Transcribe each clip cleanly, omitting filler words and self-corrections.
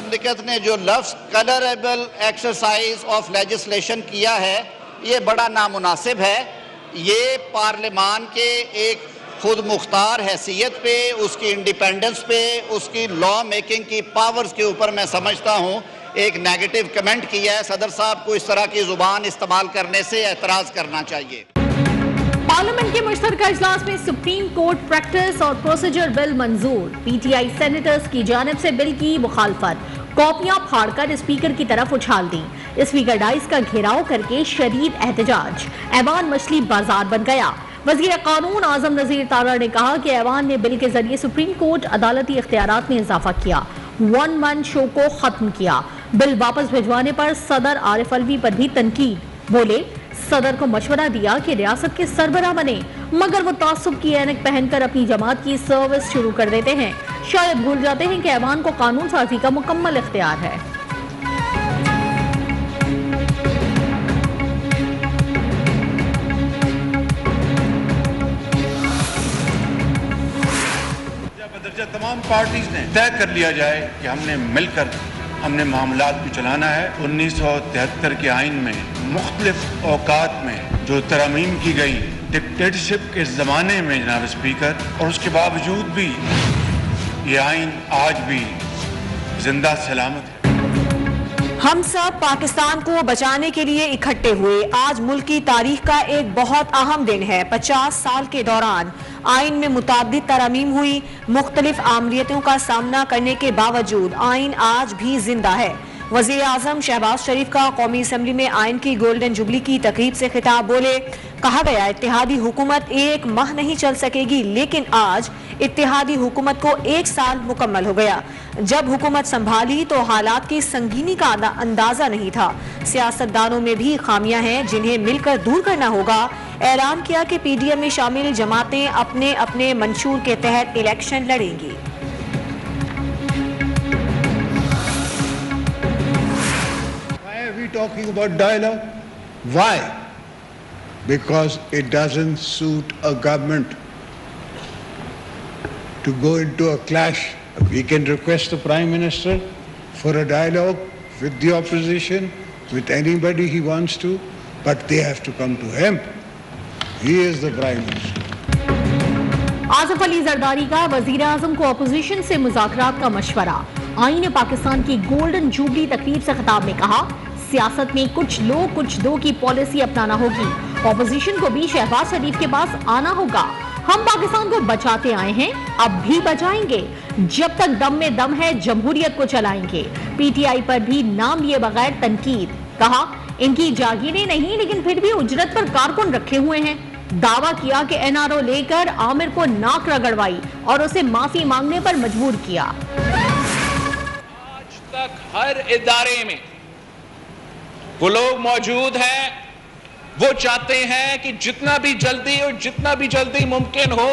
मुमलिकत ने जो लफ्ज़ कलरेबल एक्सरसाइज ऑफ लेजिस्लेशन किया है, ये बड़ा नामुनासिब है। ये पार्लिमान के एक खुद मुख्तार हैसियत पे, उसकी इंडिपेंडेंस पे, उसकी लॉ मेकिंग की पावर्स के ऊपर मैं समझता हूँ एक नेगेटिव कमेंट किया है। सदर साहब को इस तरह की जुबान इस्तेमाल करने से एतराज़ करना चाहिए। पार्लियामेंट के मुश्तरका इजलास में सुप्रीम कोर्ट प्रैक्टिस और प्रोसीजर बिल मंजूर। पीटीआई सेनेटर्स की जानिब से बिल की मुखालफत, कॉपियां फाड़कर स्पीकर की तरफ उछाल दी। स्पीकर डाइस का घेराव करके शदीद एहतजाज। ऐवान मछली बाजार बन गया। वज़ीर कानून आजम नज़ीर तारा ने कहा कि ऐवान ने बिल के जरिए सुप्रीम कोर्ट अदालती इख्तियारात में इजाफा किया, 1 मन शो को खत्म किया। बिल वापस भिजवाने पर सदर आरिफ अलवी पर भी तनकीद। बोले, सदर को मशवरा दिया कि रियासत के सरबराह बने, मगर वो तासुब की ऐनक पहनकर अपनी जमात की सर्विस शुरू कर देते हैं। शायद भूल जाते हैं कि ऐवान को कानून साजी का मुकम्मल इख्तियार है। तमाम पार्टीज ने तय कर लिया जाए कि हमने मामलात को चलाना है। 1973 के आइन में मुख्तलिफ औकात में जो तरमीम की गई डिक्टेटरशिप के ज़माने में जनाब स्पीकर, और उसके बावजूद भी ये आइन आज भी जिंदा सलामत है। हम सब पाकिस्तान को बचाने के लिए इकट्ठे हुए। आज मुल्क की तारीख का एक बहुत अहम दिन है। 50 साल के दौरान आइन में मुताबिक तरमीम हुई। मुख्तलिफ आमलियतों का सामना करने के बावजूद आइन आज भी जिंदा है। वज़ीर आज़म शहबाज शरीफ का कौमी असम्बली में आइन की गोल्डन जुबली की तकरीब से खिताब। बोले, कहा गया इत्तेहादी हुकूमत 1 माह नहीं चल सकेगी, लेकिन आज इत्तेहादी हुकूमत को 1 साल मुकम्मल हो गया। जब हुकूमत संभाली तो हालात की संगीनी का अंदाजा नहीं था। सियासतदानों में भी खामियां हैं जिन्हें मिलकर दूर करना होगा। ऐलान किया कि पीडीएम में शामिल जमातें अपने अपने मंशूर के तहत इलेक्शन लड़ेंगी। Talking about dialogue? Why? Because it doesn't suit a government to go into a clash. We can request the Prime Minister for a dialogue with the opposition, with anybody he wants to, but they have to come to him. He is the Prime Minister. Asif Ali Zardari का वजीर आजम को opposition से मुज़ाकरात का मशवरा। आईन पाकिस्तान की golden jubilee तकरीब से खिताब में कहा, सियासत में कुछ लोग कुछ दो की पॉलिसी अपनाना होगी। ऑपोजिशन को भी शहबाज शरीफ के पास आना होगा। हम पाकिस्तान को बचाते आए हैं, अब भी बचाएंगे। जब तक दम में दम है जमहूरियत को चलाएंगे। पीटीआई पर भी नाम लिए बगैर तनकीद। कहा, इनकी जागीरें नहीं लेकिन फिर भी उजरत पर कारकुन रखे हुए हैं। दावा किया कि एनआरओ लेकर आमिर को नाक रगड़वाई और उसे माफी मांगने पर मजबूर किया। आज तक हर इदारे में वो लोग मौजूद हैं, वो चाहते हैं कि जितना भी जल्दी मुमकिन हो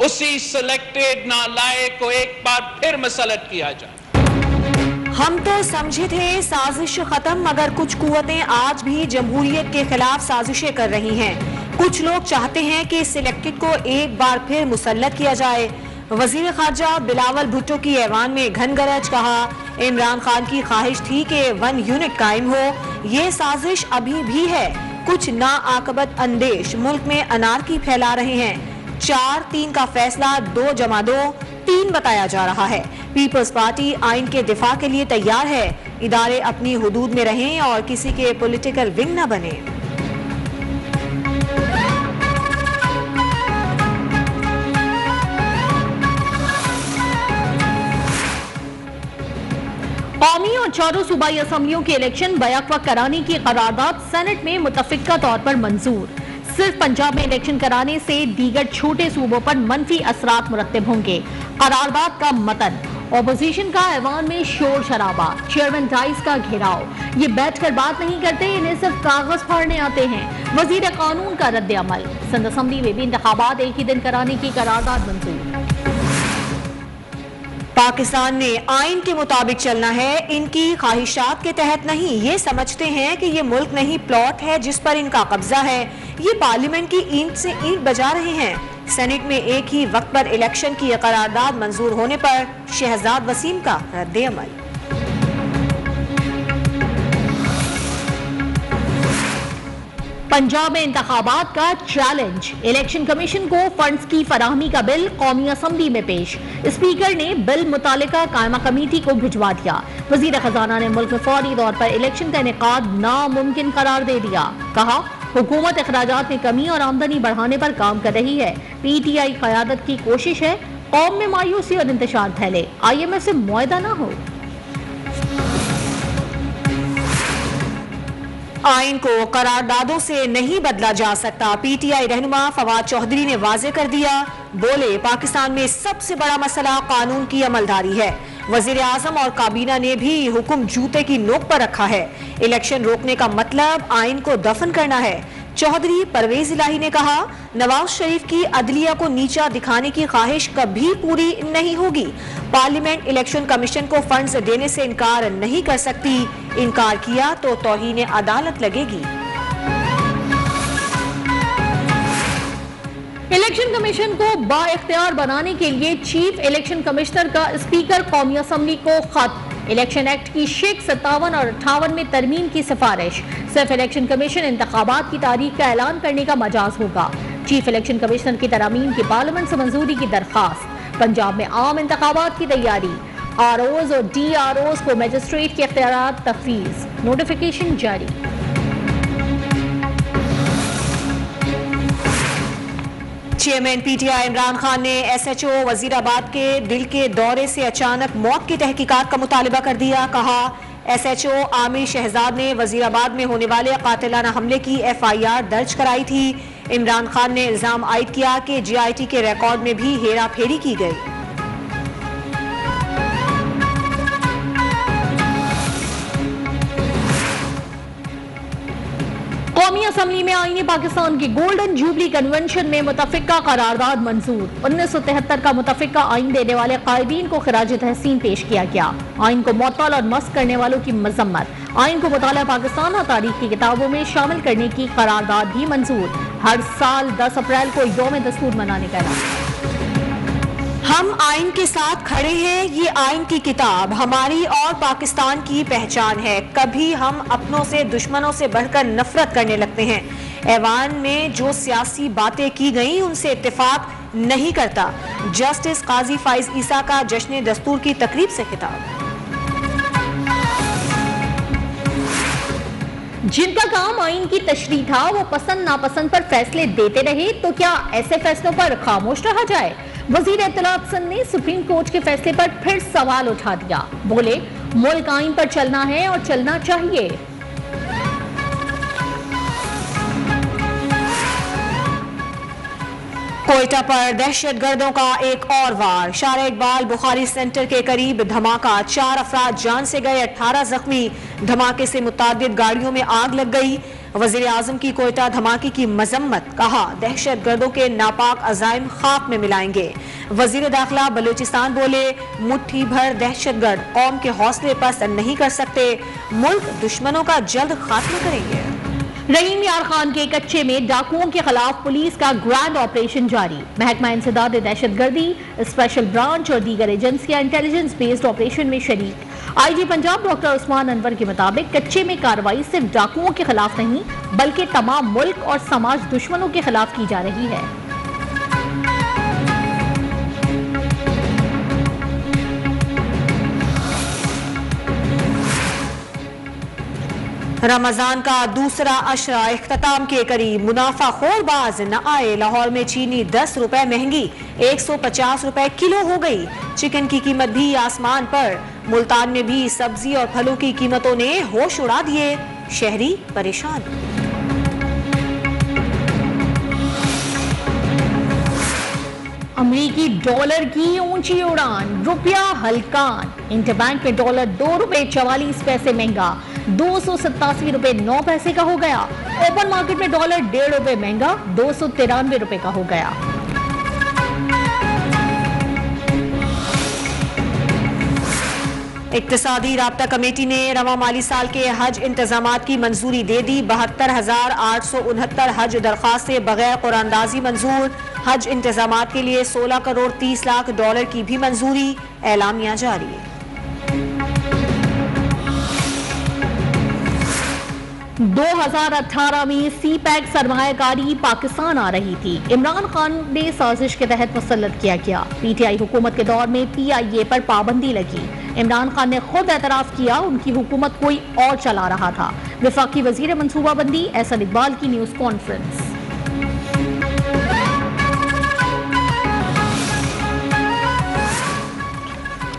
उसी सिलेक्टेड नालायक को एक बार फिर मसलत किया जाए। हम तो समझे थे साजिश खत्म, मगर कुछ कुव्वतें आज भी जमहूरियत के खिलाफ साजिशें कर रही हैं। कुछ लोग चाहते हैं कि सिलेक्टेड को एक बार फिर मुसल्लत किया जाए। वजीर खारजा बिलावल भुट्टो की ऐवान में घनगरज। कहा, इमरान खान की ख्वाहिश थी कि 1 यूनिट कायम हो। ये साजिश अभी भी है। कुछ नाआकबत अंदेश मुल्क में अनारकी फैला रहे हैं। 4-3 का फैसला 2 जमा 2 3 बताया जा रहा है। पीपल्स पार्टी आइन के दिफा के लिए तैयार है। इदारे अपनी हुदूद में रहें और किसी के पॉलिटिकल विंग न बने। कौमी और चारों सूबाई असम्बलियों के इलेक्शन बैक वक्त कराने की करारदाद सेनेट में मुतफिका तौर पर मंजूर। सिर्फ पंजाब में इलेक्शन कराने से दीगर छोटे सूबों पर मनफी असरात मुरत्तब होंगे। करारदाद का मतन, ऑपोजिशन का ऐवान में शोर शराबा, चेयरमैन डाइस का घेराव। ये बैठकर बात नहीं करते, इन्हें सिर्फ कागज फाड़ने आते हैं। वजीर कानून का रद्द अमल। सिंध असम्बली में भी इंतखाबात एक ही दिन कराने की करारदाद मंजूर। पाकिस्तान ने आइन के मुताबिक चलना है, इनकी ख्वाहिशात के तहत नहीं। ये समझते हैं कि ये मुल्क नहीं प्लॉट है जिस पर इनका कब्जा है। ये पार्लियामेंट की ईंट से ईंट बजा रहे हैं। सेनेट में एक ही वक्त पर इलेक्शन की करारदाद मंजूर होने पर शहजाद वसीम का रद्द अमल। पंजाब में इंतखाबात का चैलेंज, इलेक्शन कमीशन को फंड्स की फराहमी का बिल कौमी असम्बली में पेश। स्पीकर ने बिल मुतालिका कायमा कमेटी को भिजवा दिया। वजीर खजाना ने मुल्क में फौरी तौर पर इलेक्शन का इनेकाद नामुमकिन करार दे दिया। कहा, हुकूमत अखराजात में कमी और आमदनी बढ़ाने पर काम कर रही है। PTI क़यादत की कोशिश है कौम में मायूसी और इंतशार फैले, IMF से मुआहदा ना हो। आइन को करारदादों से नहीं बदला जा सकता, PTI रहनुमा फवाद चौधरी ने वाजे कर दिया। बोले, पाकिस्तान में सबसे बड़ा मसला कानून की अमलदारी है। वजीर आजम और काबीना ने भी हुक्म जूते की नोक पर रखा है। इलेक्शन रोकने का मतलब आइन को दफन करना है। चौधरी परवेज इलाही ने कहा, नवाज शरीफ की अदलिया को नीचा दिखाने की ख्वाहिश कभी पूरी नहीं होगी। पार्लियामेंट इलेक्शन कमीशन को फंड्स देने से इनकार नहीं कर सकती, इनकार किया तो तौहीन अदालत लगेगी। इलेक्शन कमीशन को बाइख्तियार बनाने के लिए चीफ इलेक्शन कमिश्नर का स्पीकर कौमी असम्बली को खत। इलेक्शन एक्ट की शेख 57 और 58 में तरमीम की सिफारिश। सिर्फ इलेक्शन कमीशन इंतखाबात की तारीख का ऐलान करने का मजाज होगा। चीफ इलेक्शन कमिश्नर की तरमीम की पार्लियामेंट से मंजूरी की दरखास्त। पंजाब में आम इंतखाबात की तैयारी। ROs और DROs को मजिस्ट्रेट के इख्तियारात तफवीज़, नोटिफिकेशन जारी। चेयरमैन PTI इमरान खान ने SHO वजीराबाद के दिल के दौरे से अचानक मौत की तहकीकात का मुतालबा कर दिया। कहा, SHO आमिर शहजाद ने वजीराबाद में होने वाले कातिलाना हमले की FIR दर्ज कराई थी। इमरान खान ने इल्जाम आयद किया कि GIT के रिकॉर्ड में भी हेरा फेरी की गई। कौमी असम्बली में आईने पाकिस्तान की गोल्डन जुबली कन्वेंशन में मुतफ़िका करारदाद मंजूर। 1973 का मुतफ़िका आइन देने वाले कायदीन को खिराज तहसीन पेश किया गया। आइन को मुअत्तल और मस्ख करने वालों की मजम्मत। आइन को मुताला पाकिस्तान और तारीख की किताबों में शामिल करने की करारदाद भी मंजूर। हर साल 10 अप्रैल को यौम दस्तूर मनाने का ऐलान। हम आइन के साथ खड़े हैं, ये आइन की किताब हमारी और पाकिस्तान की पहचान है। कभी हम अपनों से दुश्मनों से बढ़कर नफरत करने लगते हैं। ऐवान में जो सियासी बातें की गई उनसे इत्तेफाक नहीं करता। जस्टिस काजी फाइज ईसा का जश्न दस्तूर की तकरीब से खिताब। जिनका काम आइन की तशरीह था वो पसंद नापसंद पर फैसले देते रहे, तो क्या ऐसे फैसलों पर खामोश रहा जाए? वजीर इत्तलात सिंध ने सुप्रीम कोर्ट के फैसले पर फिर सवाल उठा दिया। बोले, मुल्क आइन पर चलना है और चलना चाहिए। कोयटा पर दहशतगर्दों का एक और वार। शारा इकबाल बुखारी सेंटर के करीब धमाका, 4 अफराद जान से गए, 18 जख्मी। धमाके से मुतादिद गाड़ियों में आग लग गई। वजीर आजम की कोयटा धमाके की मजम्मत। कहा, दहशतगर्दों के नापाक अजाइम खाक में मिलाएंगे। वजीर दाखिला बलूचिस्तान बोले, मुट्ठी भर दहशतगर्द कौम के हौसले पस्त नहीं कर सकते, मुल्क दुश्मनों का जल्द खात्मा करेंगे। रहीम यार खान के कच्चे में डाकुओं के खिलाफ पुलिस का ग्रैंड ऑपरेशन जारी। महकमा इंसदाद दहशतगर्दी, स्पेशल ब्रांच और दीगर एजेंसियां इंटेलिजेंस बेस्ड ऑपरेशन में शरीक। IG पंजाब डॉक्टर उस्मान अनवर के मुताबिक कच्चे में कार्रवाई सिर्फ डाकुओं के खिलाफ नहीं बल्कि तमाम मुल्क और समाज दुश्मनों के खिलाफ की जा रही है। रमजान का दूसरा अशरा इख्तिताम के करीब। मुनाफाखोर बाज न आए। लाहौर में चीनी 10 रुपए महंगी 150 रुपए किलो हो गई। चिकन की कीमत भी आसमान पर। मुल्तान में भी सब्जी और फलों की कीमतों ने होश उड़ा दिए। शहरी परेशान। अमरीकी डॉलर की ऊंची उड़ान, रुपया हलकान। इंटरबैंक में डॉलर 2 रुपए 44 पैसे महंगा 287 रुपए 9 पैसे का हो गया। ओपन मार्केट में डॉलर 1.5 रुपए महंगा 293 रुपए का हो गया। इक्तिसादी राब्ता कमेटी ने रवा माली साल के हज इंतजामात की मंजूरी दे दी। 72,869 हज दरख्वास्तें बगैर कुरानदाजी मंजूर। हज इंतजामात के लिए 16 करोड़ 30 लाख डॉलर की भी मंजूरी। एलामिया जारी। 2018 में सी पैक सरमायाकारी पाकिस्तान आ रही थी। इमरान खान ने साजिश के तहत मुसल्लत किया गया। पीटीआई हुकूमत के दौर में पीआईए पर पाबंदी लगी। इमरान खान ने खुद एतराफ किया उनकी हुकूमत कोई और चला रहा था। वफाकी वजीर मनसूबाबंदी एहसन इकबाल की न्यूज कॉन्फ्रेंस।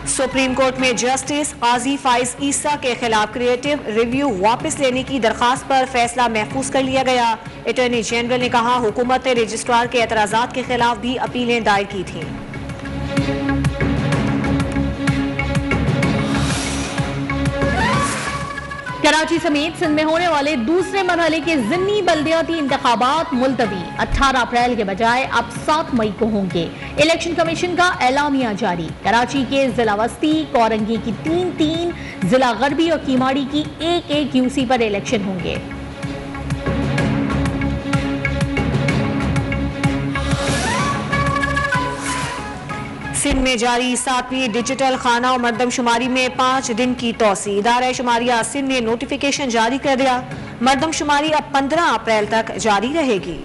सुप्रीम कोर्ट में जस्टिस काजी फाइज ईसा के खिलाफ क्रिएटिव रिव्यू वापस लेने की दरखास्त पर फैसला महफूज कर लिया गया। अटॉर्नी जनरल ने कहा हुकूमत ने रजिस्ट्रार के एतराजात के खिलाफ भी अपीलें दायर की थी। कराची समेत सिंध में होने वाले दूसरे मरहले के ज़िमनी बल्दियाती इंतखाबात मुलतवी 18 अप्रैल के बजाय अब 7 मई को होंगे। इलेक्शन कमीशन का एलामिया जारी। कराची के जिला वस्ती कोरंगी की 3-3, जिला गरबी और कीमाड़ी की 1-1 यूसी पर इलेक्शन होंगे। सिंध में जारी 7वीं डिजिटल खाना और मरदमशुमारी में 5 दिन की तोसी। इदारा शुमारिया सिंध ने नोटिफिकेशन जारी कर दिया। मरदमशुमारी अब 15 अप्रैल तक जारी रहेगी।